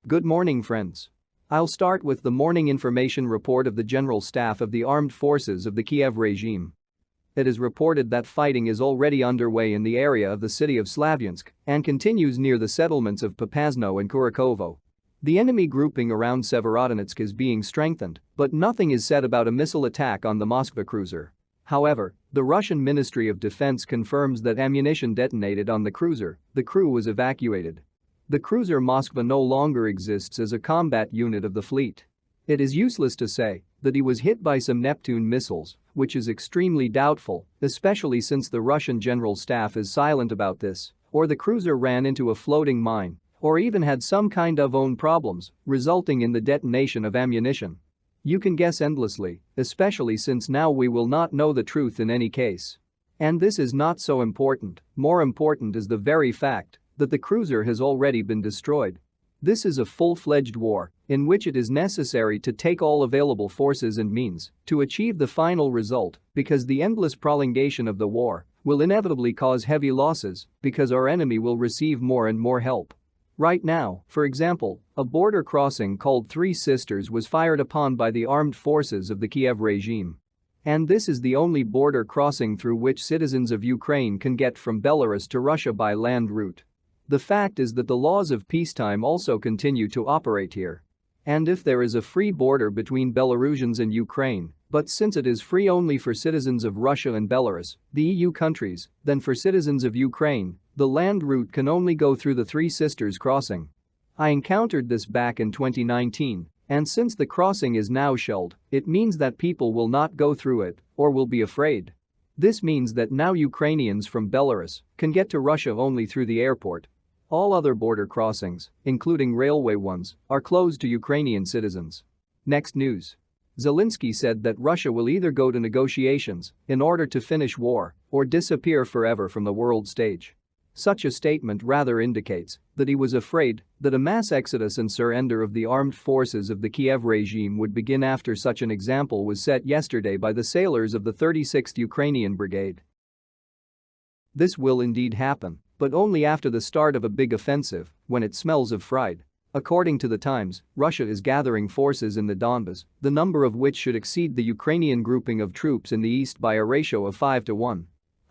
Good morning, friends. I'll start with the morning information report of the General Staff of the Armed Forces of the Kiev regime. It is reported that fighting is already underway in the area of the city of Slavyansk and continues near the settlements of Popasno and Kurikovo. The enemy grouping around Severodonetsk is being strengthened, but nothing is said about a missile attack on the Moskva cruiser. However, the Russian Ministry of Defense confirms that ammunition detonated on the cruiser. The crew was evacuated. The cruiser Moskva no longer exists as a combat unit of the fleet. It is useless to say that he was hit by some Neptune missiles, which is extremely doubtful, especially since the Russian General Staff is silent about this, or the cruiser ran into a floating mine, or even had some kind of own problems, resulting in the detonation of ammunition. You can guess endlessly, especially since now we will not know the truth in any case. And this is not so important. More important is the very fact that the cruiser has already been destroyed. This is a full-fledged war in which it is necessary to take all available forces and means to achieve the final result, because the endless prolongation of the war will inevitably cause heavy losses because our enemy will receive more and more help. Right now, for example, a border crossing called Three Sisters was fired upon by the armed forces of the Kiev regime. And this is the only border crossing through which citizens of Ukraine can get from Belarus to Russia by land route. The fact is that the laws of peacetime also continue to operate here. And if there is a free border between Belarusians and Ukraine, but since it is free only for citizens of Russia and Belarus, the EU countries, then for citizens of Ukraine, the land route can only go through the Three Sisters crossing. I encountered this back in 2019, and since the crossing is now shelled, it means that people will not go through it or will be afraid. This means that now Ukrainians from Belarus can get to Russia only through the airport. All other border crossings, including railway ones, are closed to Ukrainian citizens. Next news. Zelensky said that Russia will either go to negotiations in order to finish war or disappear forever from the world stage. Such a statement rather indicates that he was afraid that a mass exodus and surrender of the armed forces of the Kiev regime would begin after such an example was set yesterday by the sailors of the 36th Ukrainian Brigade. This will indeed happen, but only after the start of a big offensive, when it smells of fried. According to the Times, Russia is gathering forces in the Donbas, the number of which should exceed the Ukrainian grouping of troops in the east by a ratio of 5-1.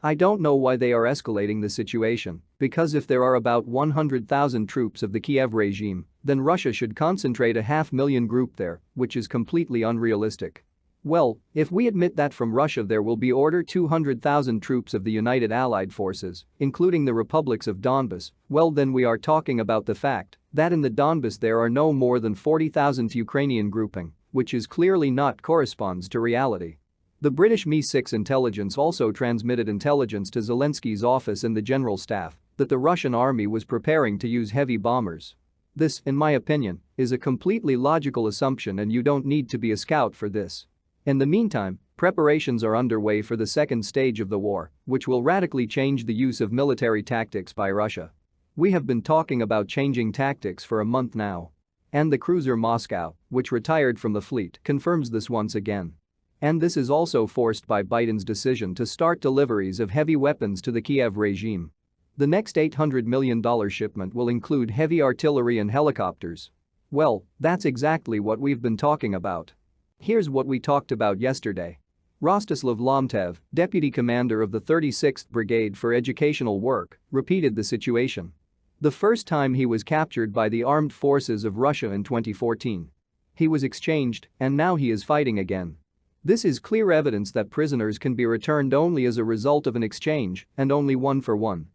I don't know why they are escalating the situation, because if there are about 100,000 troops of the Kiev regime, then Russia should concentrate a 500,000 group there, which is completely unrealistic. Well, if we admit that from Russia there will be order 200,000 troops of the United Allied Forces, including the republics of Donbas, well then we are talking about the fact that in the Donbas there are no more than 40,000 Ukrainian grouping, which is clearly not corresponds to reality. The British Mi-6 intelligence also transmitted intelligence to Zelensky's office and the General Staff that the Russian army was preparing to use heavy bombers. This, in my opinion, is a completely logical assumption and you don't need to be a scout for this. In the meantime, preparations are underway for the second stage of the war, which will radically change the use of military tactics by Russia. We have been talking about changing tactics for a month now. And the cruiser Moscow, which retired from the fleet, confirms this once again. And this is also forced by Biden's decision to start deliveries of heavy weapons to the Kiev regime. The next $800 million shipment will include heavy artillery and helicopters. Well, that's exactly what we've been talking about. Here's what we talked about yesterday. Rostislav Lomtev, deputy commander of the 36th Brigade for Educational Work, repeated the situation. The first time he was captured by the armed forces of Russia in 2014. He was exchanged, and now he is fighting again. This is clear evidence that prisoners can be returned only as a result of an exchange and only one for one.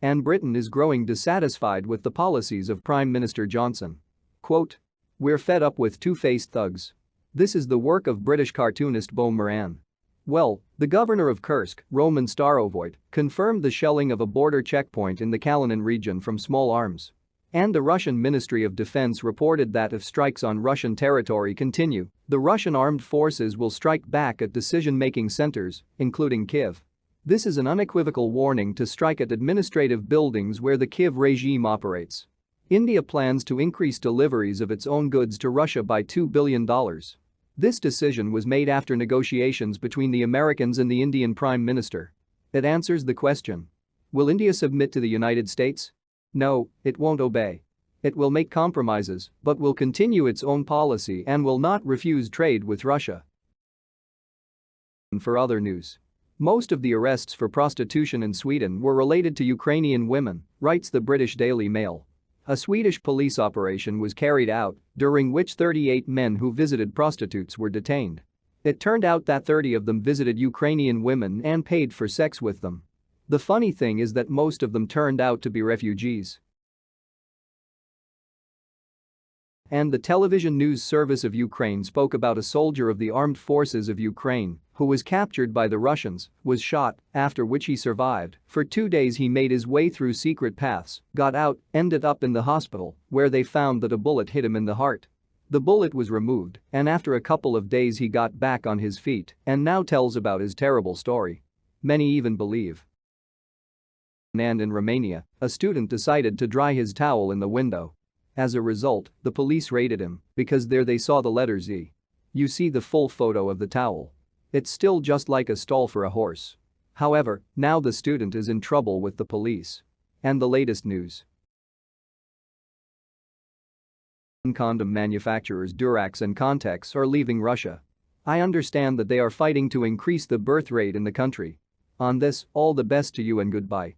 And Britain is growing dissatisfied with the policies of Prime Minister Johnson. Quote, "We're fed up with two-faced thugs." This is the work of British cartoonist Beau Moran. Well, the governor of Kursk, Roman Starovoyt, confirmed the shelling of a border checkpoint in the Kalinin region from small arms. And the Russian Ministry of Defense reported that if strikes on Russian territory continue, the Russian armed forces will strike back at decision-making centers, including Kyiv. This is an unequivocal warning to strike at administrative buildings where the Kyiv regime operates. India plans to increase deliveries of its own goods to Russia by $2 billion. This decision was made after negotiations between the Americans and the Indian Prime Minister. It answers the question. Will India submit to the United States? No, it won't obey. It will make compromises but will continue its own policy and will not refuse trade with Russia. And for other news. Most of the arrests for prostitution in Sweden were related to Ukrainian women, writes the British Daily Mail. A Swedish police operation was carried out, during which 38 men who visited prostitutes were detained. It turned out that 30 of them visited Ukrainian women and paid for sex with them. The funny thing is that most of them turned out to be refugees. And the television news service of Ukraine spoke about a soldier of the armed forces of Ukraine who was captured by the Russians, was shot, after which he survived. For 2 days he made his way through secret paths, got out, ended up in the hospital, where they found that a bullet hit him in the heart. The bullet was removed, and after a couple of days he got back on his feet and now tells about his terrible story. Many even believe. And in Romania, a student decided to dry his towel in the window. As a result, the police raided him because there they saw the letter Z. You see the full photo of the towel. It's still just like a stall for a horse. However, now the student is in trouble with the police. And the latest news. Condom manufacturers Durax and Contex are leaving Russia. I understand that they are fighting to increase the birth rate in the country. On this, all the best to you and goodbye.